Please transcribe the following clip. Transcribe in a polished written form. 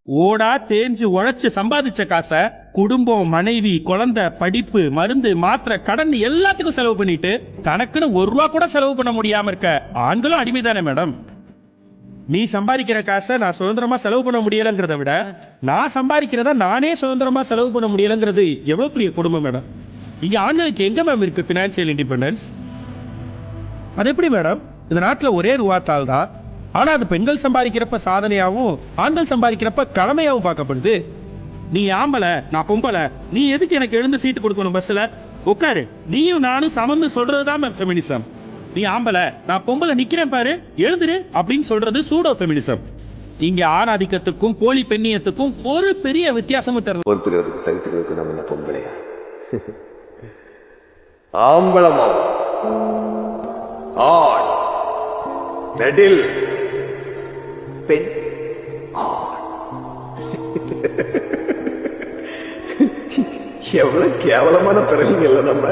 ஓடா தேஞ்சு உழைச்சு சம்பாதிச்ச காசை குடும்பம், மனைவி, குழந்தை, படிப்பு, மருந்து, மாத்திரை, கடன் எல்லாத்துக்கும் செலவு பண்ணிட்டு தனக்குன்னு ₹1 கூட செலவு பண்ண முடியாம இருக்க ஆண்களும் அடிமைதானே மேடம்? நீ சம்பாதிக்கிற காசை நான் சுதந்திரமா செலவு பண்ண முடியலங்கிறத விட நான் சம்பாதிக்கிறத நானே சுதந்திரமா செலவு பண்ண முடியலங்கிறது எவ்வளவு பெரிய கொடுமை மேடம். இங்க ஆண்களுக்கு எங்க மேம் இருக்கு பினான்சியல் இண்டிபெண்டன்ஸ்? அது எப்படி மேடம்? இந்த நாட்டில் ஒரே ரூபாத்தால் தான், ஆனா அது பெண்கள் சம்பாதிக்கிறப்ப சாதனையாவும் ஆண்கள் சம்பாதிக்கிறப்ப கடமையாவும் பார்க்கப்படுது. நீ ஆம்பளை, நான் பொம்பளை, நீ எதுக்கு எனக்கு எழுந்து சீட்டு கொடுக்கணும் பஸ்ல? உட்காரு, நீயும் நானும் சமந்து சொல்றதுதான் மேம் ஃபெமினிசம். நீ ஆம்பளை, நான் பொம்பளை, நிக்கிறேன் பாரு, எழுந்துரு அப்படின்னு சொல்றது சூடோ ஃபெமினிசம். இங்க ஆணாதிக்கத்துக்கும் போலி பெண்ணியத்துக்கும் ஒரு பெரிய வித்தியாசமும் தெரியல. பொறுப்புகிறதுக்கு சகித்துக்கிறதுக்கு நம்ம என்ன பொம்பளையா? ஆம்பளமா ஆண், நெடில் பெண் ஆண். எவ்வளவு கேவலமான பிறவிங்கல்ல நம்ம.